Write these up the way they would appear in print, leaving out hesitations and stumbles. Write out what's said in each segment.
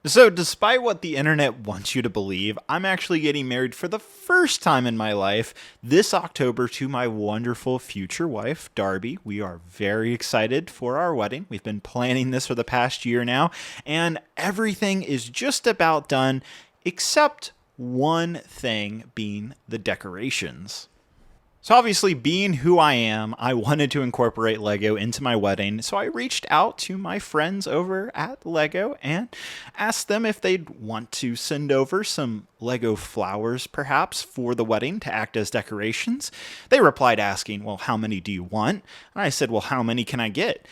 So, despite what the internet wants you to believe, I'm actually getting married for the first time in my life this October to my wonderful future wife, Darby. We are very excited for our wedding. We've been planning this for the past year now, and everything is just about done except one thing being the decorations. So obviously, being who I am, I wanted to incorporate Lego into my wedding. So I reached out to my friends over at Lego and asked them if they'd want to send over some Lego flowers, perhaps, for the wedding to act as decorations. They replied asking, well, how many do you want? And I said, well, how many can I get?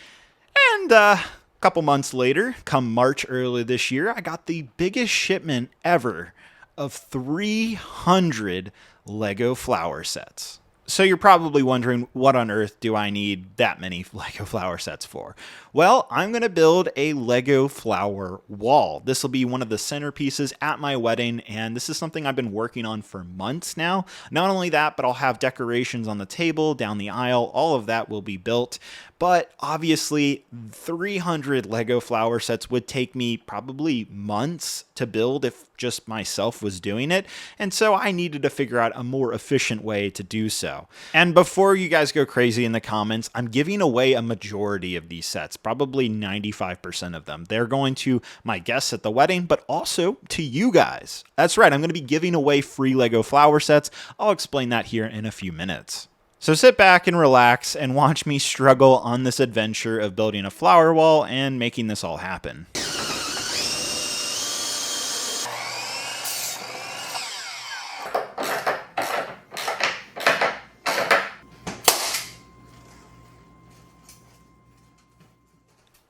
And a couple months later, come March early this year, I got the biggest shipment ever of 300 Lego flower sets. So you're probably wondering, what on earth do I need that many Lego flower sets for? Well, I'm going to build a Lego flower wall. This will be one of the centerpieces at my wedding, and this is something I've been working on for months now. Not only that, but I'll have decorations on the table, down the aisle, all of that will be built. But obviously, 300 Lego flower sets would take me probably months to build if just myself was doing it. And so I needed to figure out a more efficient way to do so. And before you guys go crazy in the comments, I'm giving away a majority of these sets, probably 95% of them. They're going to my guests at the wedding, but also to you guys. That's right, I'm going to be giving away free Lego flower sets. I'll explain that here in a few minutes. So sit back and relax and watch me struggle on this adventure of building a flower wall and making this all happen.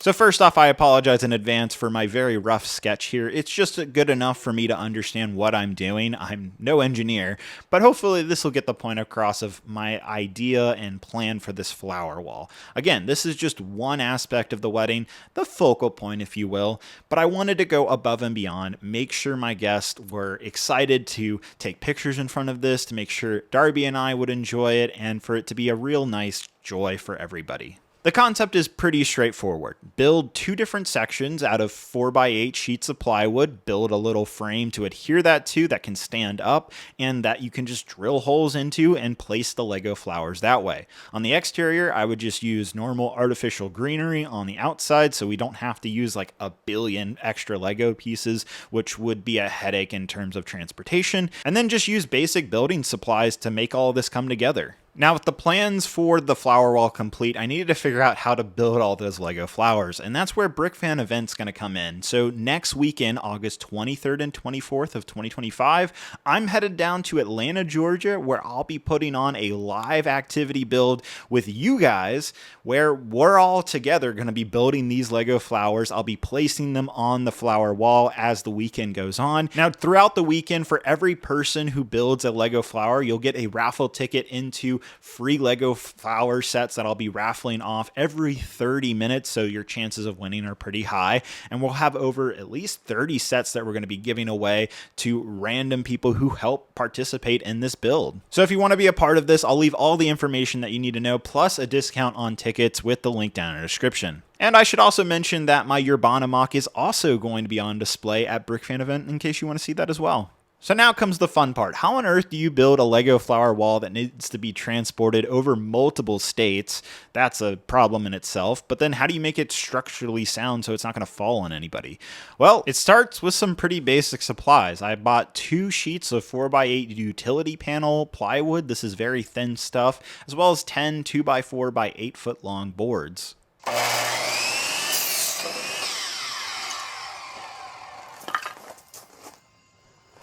So first off, I apologize in advance for my very rough sketch here. It's just good enough for me to understand what I'm doing. I'm no engineer, but hopefully this will get the point across of my idea and plan for this flower wall. Again, this is just one aspect of the wedding, the focal point, if you will, but I wanted to go above and beyond, make sure my guests were excited to take pictures in front of this, to make sure Darby and I would enjoy it, and for it to be a real nice joy for everybody. The concept is pretty straightforward. Build two different sections out of 4x8 sheets of plywood, build a little frame to adhere that to that can stand up and that you can just drill holes into and place the Lego flowers that way. On the exterior, I would just use normal artificial greenery on the outside so we don't have to use like a billion extra Lego pieces, which would be a headache in terms of transportation, and then just use basic building supplies to make all this come together. Now, with the plans for the flower wall complete, I needed to figure out how to build all those Lego flowers, and that's where BrickFanEvent's going to come in. So next weekend, August 23rd and 24th of 2025, I'm headed down to Atlanta, Georgia, where I'll be putting on a live activity build with you guys, where we're all together going to be building these Lego flowers. I'll be placing them on the flower wall as the weekend goes on. Now, throughout the weekend, for every person who builds a Lego flower, you'll get a raffle ticket into free Lego flower sets that I'll be raffling off every 30 minutes, so your chances of winning are pretty high. And we'll have over at least 30 sets that we're going to be giving away to random people who help participate in this build. So if you want to be a part of this, I'll leave all the information that you need to know, plus a discount on tickets with the link down in the description. And I should also mention that my Urbana mock is also going to be on display at BrickFanEvent in case you want to see that as well. So now comes the fun part. How on earth do you build a Lego flower wall that needs to be transported over multiple states? That's a problem in itself. But then how do you make it structurally sound so it's not going to fall on anybody? Well, it starts with some pretty basic supplies. I bought 2 sheets of 4x8 utility panel plywood. This is very thin stuff, as well as 10 2x4 by 8 foot long boards.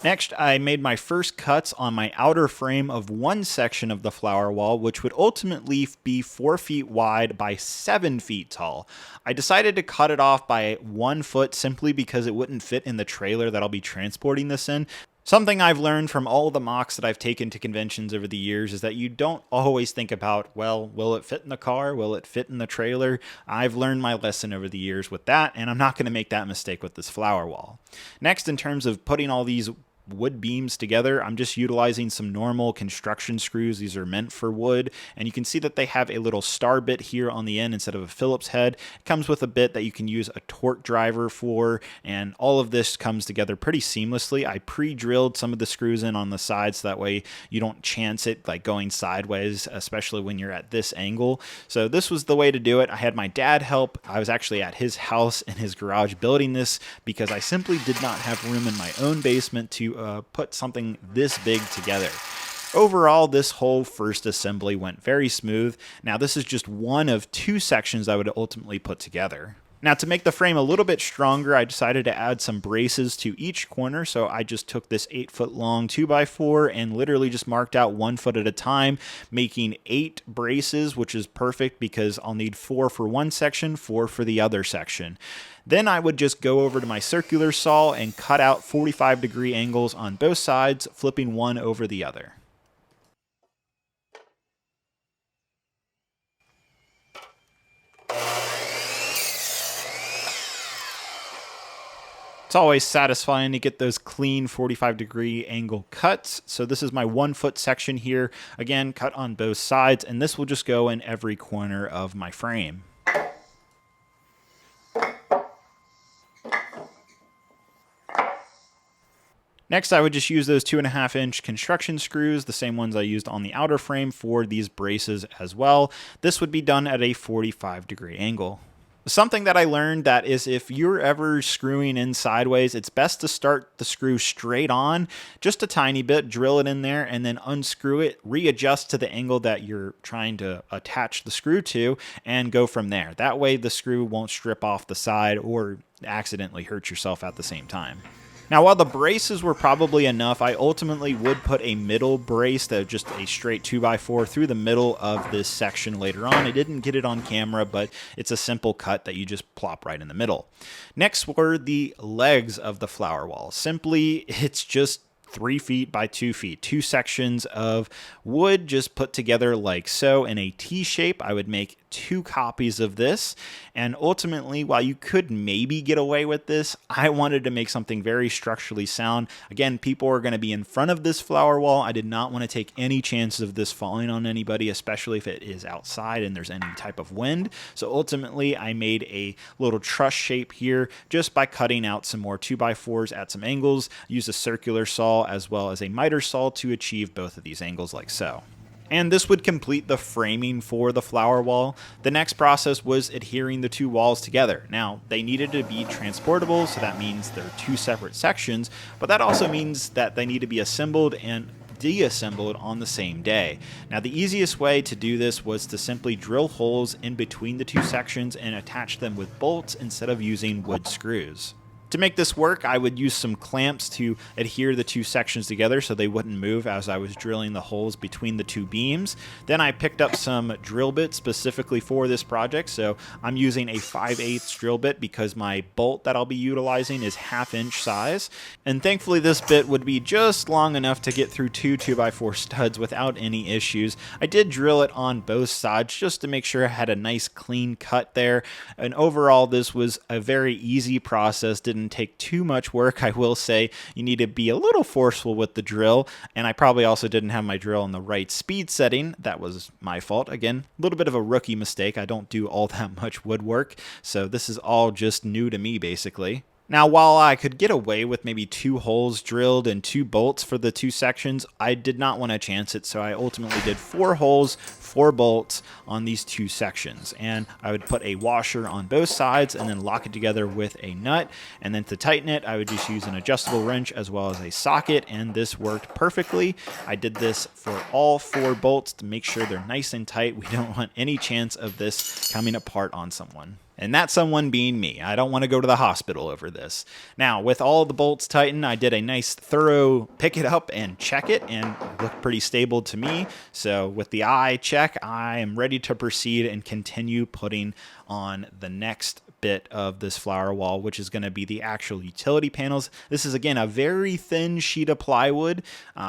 Next, I made my first cuts on my outer frame of one section of the flower wall, which would ultimately be 4 feet wide by 7 feet tall. I decided to cut it off by 1 foot simply because it wouldn't fit in the trailer that I'll be transporting this in. Something I've learned from all the mocks that I've taken to conventions over the years is that you don't always think about, well, will it fit in the car? Will it fit in the trailer? I've learned my lesson over the years with that, and I'm not going to make that mistake with this flower wall. Next, in terms of putting all these wood beams together. I'm just utilizing some normal construction screws. These are meant for wood, and you can see that they have a little star bit here on the end instead of a Phillips head. It comes with a bit that you can use a torque driver for, and all of this comes together pretty seamlessly. I pre-drilled some of the screws in on the sides so that way you don't chance it like going sideways, especially when you're at this angle. So this was the way to do it. I had my dad help. I was actually at his house in his garage building this because I simply did not have room in my own basement to put something this big together. Overall, this whole first assembly went very smooth. Now, this is just one of two sections I would ultimately put together. Now, to make the frame a little bit stronger, I decided to add some braces to each corner. So I just took this 8-foot long 2x4 and literally just marked out 1 foot at a time, making 8 braces, which is perfect because I'll need 4 for one section, 4 for the other section. Then I would just go over to my circular saw and cut out 45-degree angles on both sides, flipping one over the other. It's always satisfying to get those clean 45-degree angle cuts. So this is my 1 foot section here, again, cut on both sides, and this will just go in every corner of my frame. Next, I would just use those 2.5-inch construction screws, the same ones I used on the outer frame for these braces as well. This would be done at a 45-degree angle. Something that I learned that is if you're ever screwing in sideways, it's best to start the screw straight on, just a tiny bit, drill it in there, and then unscrew it, readjust to the angle that you're trying to attach the screw to, and go from there. That way the screw won't strip off the side or accidentally hurt yourself at the same time. Now, while the braces were probably enough, I ultimately would put a middle brace, that just a straight 2x4 through the middle of this section later on. I didn't get it on camera, but it's a simple cut that you just plop right in the middle. Next were the legs of the flower wall. Simply, it's just 3 feet by 2 feet, 2 sections of wood just put together like so in a T shape. I would make 2 copies of this, and ultimately, while you could maybe get away with this, I wanted to make something very structurally sound. Again, people are going to be in front of this flower wall. I did not want to take any chances of this falling on anybody, especially if it is outside and there's any type of wind. So ultimately, I made a little truss shape here just by cutting out some more 2x4s at some angles. Use a circular saw as well as a miter saw to achieve both of these angles like so. And this would complete the framing for the flower wall. The next process was adhering the 2 walls together. Now, they needed to be transportable, so that means they're 2 separate sections, but that also means that they need to be assembled and deassembled on the same day. Now, the easiest way to do this was to simply drill holes in between the 2 sections and attach them with bolts instead of using wood screws. To make this work, I would use some clamps to adhere the 2 sections together so they wouldn't move as I was drilling the holes between the 2 beams. Then I picked up some drill bits specifically for this project, so I'm using a 5/8 drill bit because my bolt that I'll be utilizing is 1/2 inch size. And thankfully this bit would be just long enough to get through 2 2x4 studs without any issues. I did drill it on both sides just to make sure I had a nice clean cut there. And overall, this was a very easy process. Didn't take too much work. I will say you need to be a little forceful with the drill, and I probably also didn't have my drill on the right speed setting. That was my fault. Again, a little bit of a rookie mistake. I don't do all that much woodwork, so this is all just new to me basically. Now, while I could get away with maybe 2 holes drilled and 2 bolts for the 2 sections, I did not want to chance it, so I ultimately did 4 holes, 4 bolts on these 2 sections. And I would put a washer on both sides and then lock it together with a nut. And then to tighten it, I would just use an adjustable wrench as well as a socket, and this worked perfectly. I did this for all 4 bolts to make sure they're nice and tight. We don't want any chance of this coming apart on someone. And that someone being me. I don't want to go to the hospital over this. Now, with all the bolts tightened, I did a nice thorough pick it up and check it, and it looked pretty stable to me. So with the eye check, I am ready to proceed and continue putting on the next bit of this flower wall, which is going to be the actual utility panels. This is, again, a very thin sheet of plywood.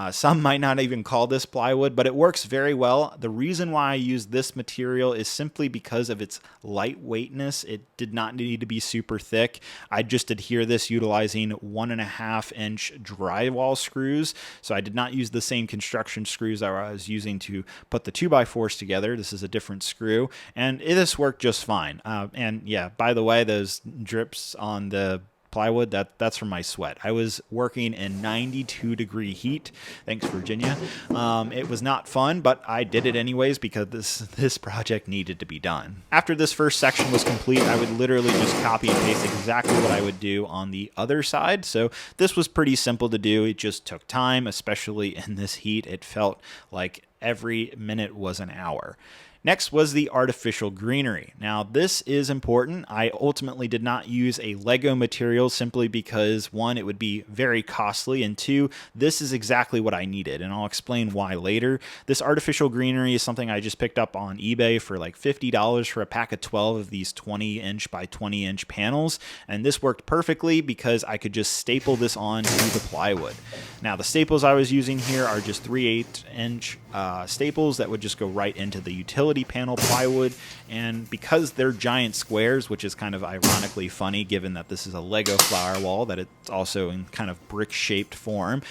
Some might not even call this plywood, but it works very well. The reason why I use this material is simply because of its lightweightness. It did not need to be super thick. I just adhere this utilizing 1.5-inch drywall screws. So I did not use the same construction screws that I was using to put the 2x4s together. This is a different screw, and this worked just fine. And yeah, by the way, those drips on the plywood, that's from my sweat. I was working in 92-degree heat. Thanks, Virginia. It was not fun, but I did it anyways because this project needed to be done. After this first section was complete, I would literally just copy and paste exactly what I would do on the other side. So this was pretty simple to do. It just took time, especially in this heat. It felt like every minute was an hour. Next was the artificial greenery. Now, this is important. I ultimately did not use a Lego material simply because, one, it would be very costly, and two, this is exactly what I needed, and I'll explain why later. This artificial greenery is something I just picked up on eBay for like $50 for a pack of 12 of these 20-inch by 20-inch panels, and this worked perfectly because I could just staple this on to the plywood. Now, the staples I was using here are just 3/8-inch staples that would just go right into the utility panel plywood, and because they're giant squares, which is kind of ironically funny given that this is a Lego flower wall, that it's also in kind of brick shaped form,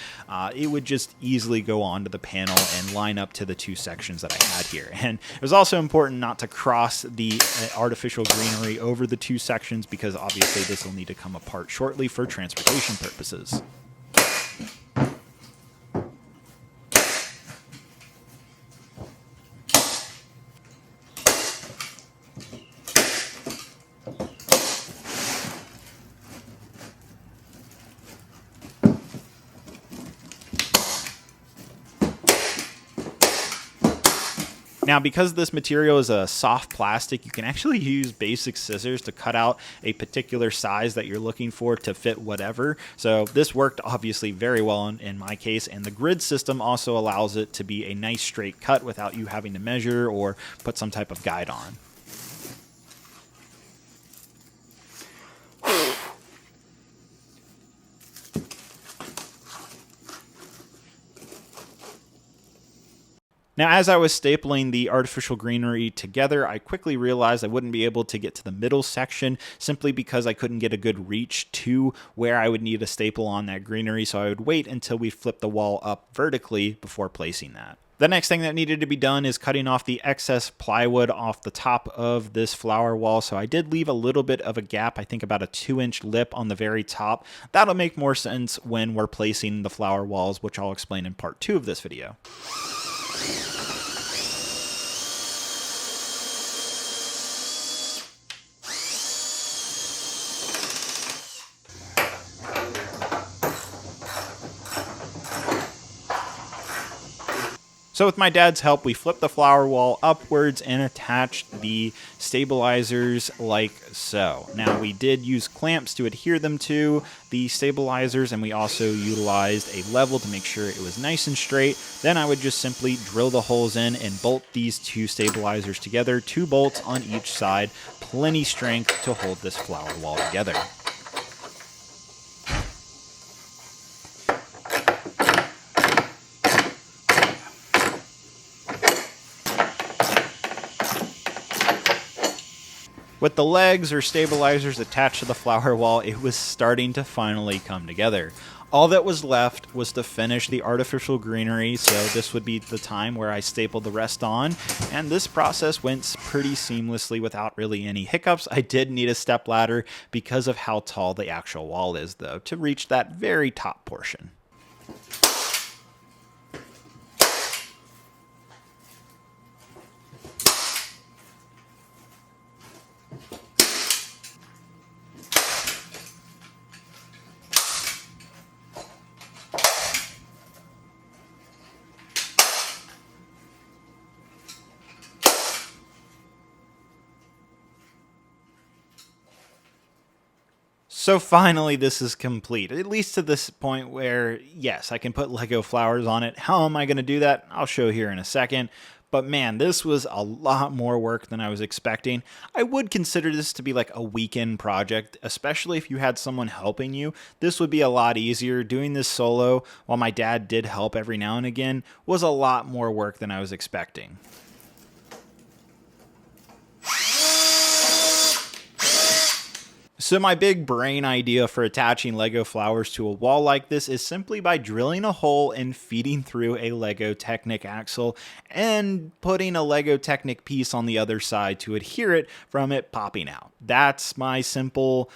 it would just easily go onto the panel and line up to the two sections that I had here. And it was also important not to cross the artificial greenery over the two sections because obviously this will need to come apart shortly for transportation purposes. Now, because this material is a soft plastic, you can actually use basic scissors to cut out a particular size that you're looking for to fit whatever. So this worked obviously very well in my case, and the grid system also allows it to be a nice straight cut without you having to measure or put some type of guide on. Now, as I was stapling the artificial greenery together, I quickly realized I wouldn't be able to get to the middle section simply because I couldn't get a good reach to where I would need a staple on that greenery, so I would wait until we flipped the wall up vertically before placing that. The next thing that needed to be done is cutting off the excess plywood off the top of this flower wall. So I did leave a little bit of a gap, I think about a 2-inch lip on the very top. That'll make more sense when we're placing the flower walls, which I'll explain in part 2 of this video. So with my dad's help, we flipped the flower wall upwards and attached the stabilizers like so. Now, we did use clamps to adhere them to the stabilizers, and we also utilized a level to make sure it was nice and straight. Then I would just simply drill the holes in and bolt these two stabilizers together, 2 bolts on each side, plenty strength to hold this flower wall together. With the legs or stabilizers attached to the flower wall, it was starting to finally come together. All that was left was to finish the artificial greenery, so this would be the time where I stapled the rest on, and this process went pretty seamlessly without really any hiccups. I did need a step ladder because of how tall the actual wall is, though, to reach that very top portion. So finally, this is complete, at least to this point where, yes, I can put Lego flowers on it. How am I going to do that? I'll show here in a second. But man, this was a lot more work than I was expecting. I would consider this to be like a weekend project, especially if you had someone helping you. This would be a lot easier. Doing this solo, while my dad did help every now and again, was a lot more work than I was expecting. So my big brain idea for attaching Lego flowers to a wall like this is simply by drilling a hole and feeding through a Lego Technic axle and putting a Lego Technic piece on the other side to adhere it from it popping out. That's my simple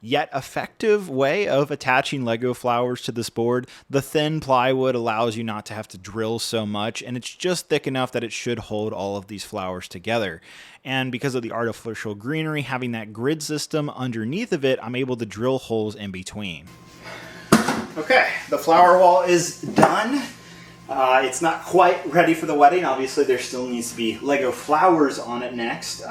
yet effective way of attaching Lego flowers to this board. The thin plywood allows you not to have to drill so much, and it's just thick enough that it should hold all of these flowers together. And because of the artificial greenery having that grid system underneath of it, I'm able to drill holes in between. Okay, the flower wall is done. It's not quite ready for the wedding. Obviously, there still needs to be Lego flowers on it next.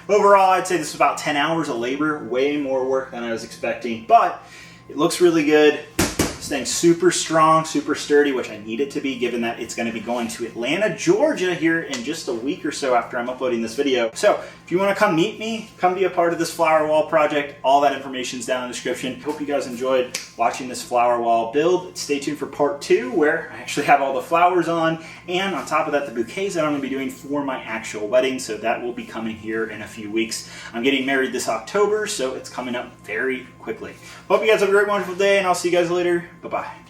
Overall, I'd say this was about 10 hours of labor, way more work than I was expecting, but it looks really good. This thing's super strong, super sturdy, which I need it to be, given that it's going to be going to Atlanta, Georgia here in just a week or so after I'm uploading this video. So if you want to come meet me, come be a part of this flower wall project, all that information is down in the description. Hope you guys enjoyed watching this flower wall build. Stay tuned for part 2, where I actually have all the flowers on, and on top of that, the bouquets that I'm going to be doing for my actual wedding, so that will be coming here in a few weeks. I'm getting married this October, so it's coming up very quickly. Hope you guys have a great, wonderful day, and I'll see you guys later. Bye-bye.